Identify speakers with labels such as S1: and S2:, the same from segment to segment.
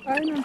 S1: Aynen.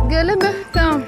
S1: Gölü mü? Tamam.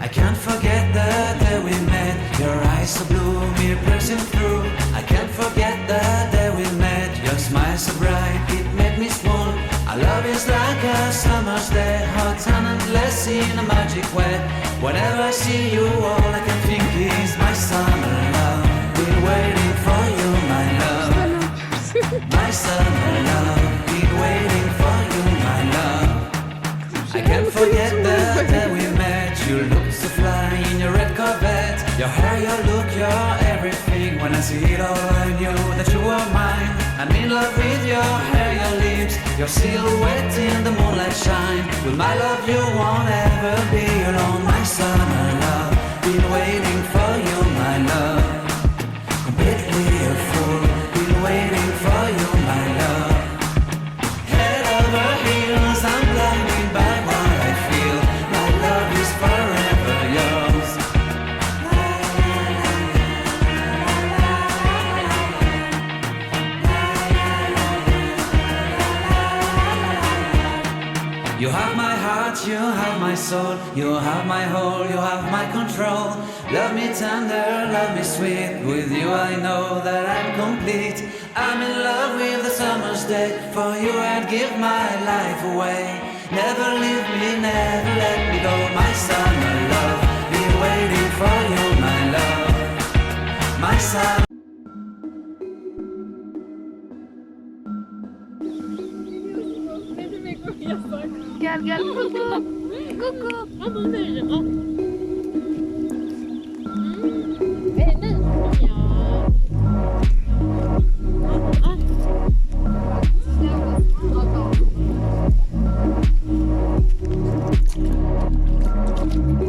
S2: I can't forget the day we met. Your eyes so blue, me piercing through. I can't forget the day we met. Your smile so bright, it made me swoon. Our love is like a summer's day, hot and endless in a magic way. Whenever I see you, all I can think is my summer love. Been waiting for you, my love. My summer love. Been waiting for you, my love. I can't forget the day we met. You look so fly in your red Corvette. Your hair, your look, your everything. When I see it all, I knew that you were mine. I'm in love with your hair, your lips, your silhouette in the moonlight shine. With my love, you won't ever be alone. My summer love, been waiting for you, my love. Completely a fool, been waiting for you, my love. Head over heels, I'm blinded by what I feel. My love is forever yours. You have my heart, you have my soul, you have my whole, you have my control. Love me tender, love me sweet. With you I know that I'm complete. I'm in love with the summer's day. For you I'd give my life away. Never leave me, never let me go. My summer love, been waiting for you, my love. My summer.
S1: Gel gel kuku. Kuku.
S3: Al bunu vereceğim al. Ne? Ya.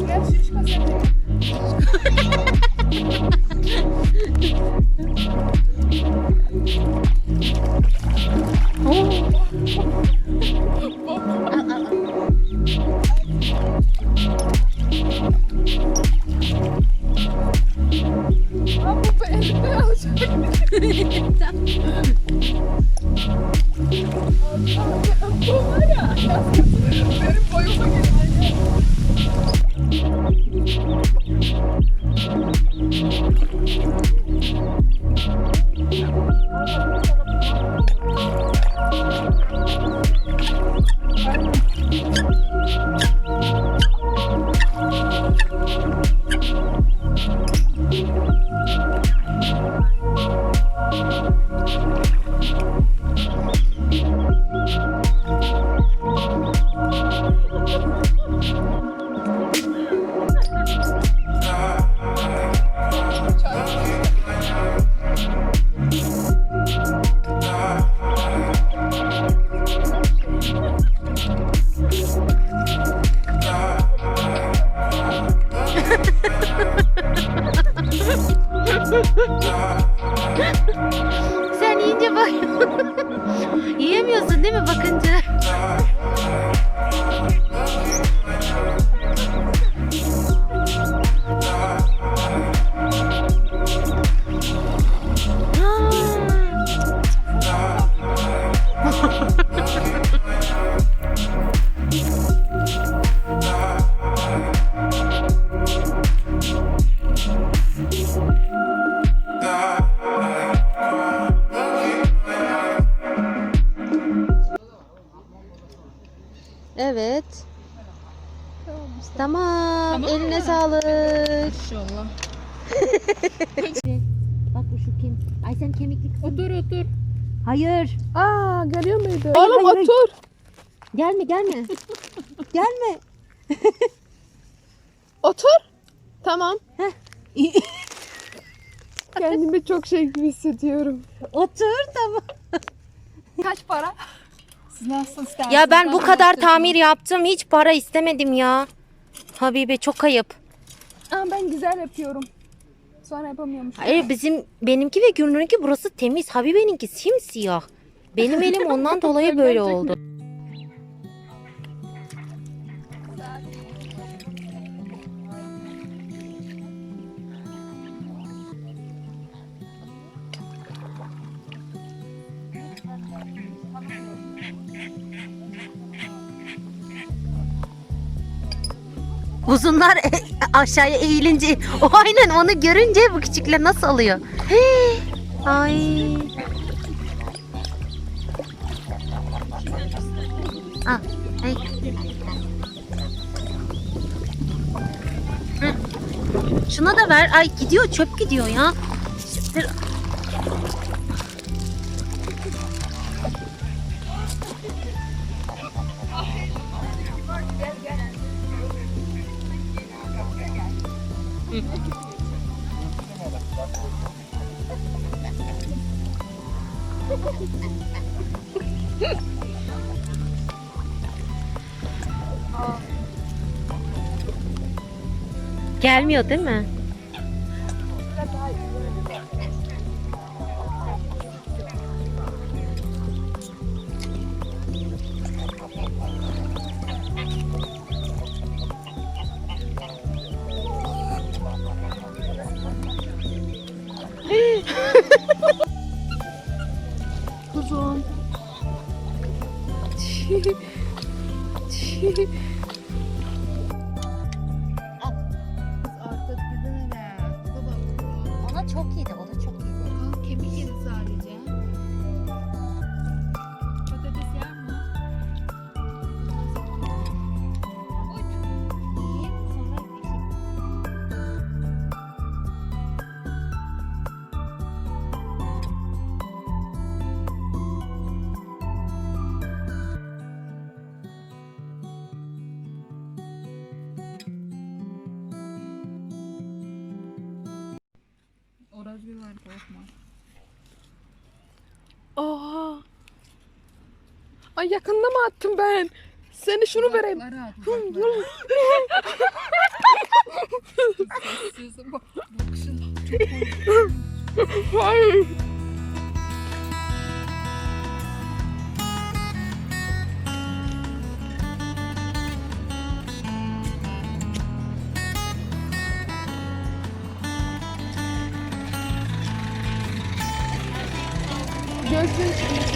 S1: Gel şiş kaseti. Benim boyuma geliyor.
S4: Sen yiyince bak. Yiyemiyorsun değil mi bakınca? Evet. Tamam. Eline sağlık.
S1: İnşallah.
S4: Bak bu şu kim? Ay sen kemikli kızım.
S1: Otur.
S4: Hayır.
S1: Aa, geliyor muydu?
S4: Hayır,
S1: Oğlum
S4: hayır.
S1: otur.
S4: Gelme. Gelme.
S1: Otur. Tamam.
S4: Heh.
S1: Kendimi çok şey gibi hissediyorum.
S4: Otur tamam.
S1: Kaç para? Siz nasıl istersiniz?
S4: Ya ben bu kadar tamir yaptım. Hiç para istemedim ya. Habibe çok ayıp.
S1: Aa, ben güzel yapıyorum. Sonra yapamıyormuş.
S4: Hayır benimki ve Gülnur'unki burası temiz. Habibe'ninki simsiyah. Benim elim ondan dolayı böyle oldu. Uzunlar aşağıya eğilince, o aynen onu görünce bu küçükler nasıl alıyor? Hey, ay. Ah, hey. Hı. Şuna da ver. Ay gidiyor, çöp gidiyor ya. Dur. Gelmiyor değil mi?
S1: Kuzum. Artık gidene de. Baba.
S4: Ona çok yedi, o da çok yedi.
S1: Kemik yedi sadece. Patates yer mi?
S4: Yiyeyim, sonra yiyeyim.
S1: Orası bir var, korkma. Oha. Ay yakında mı attım ben? Seni şunu vereyim. Ay. gözlüğün çıkmış.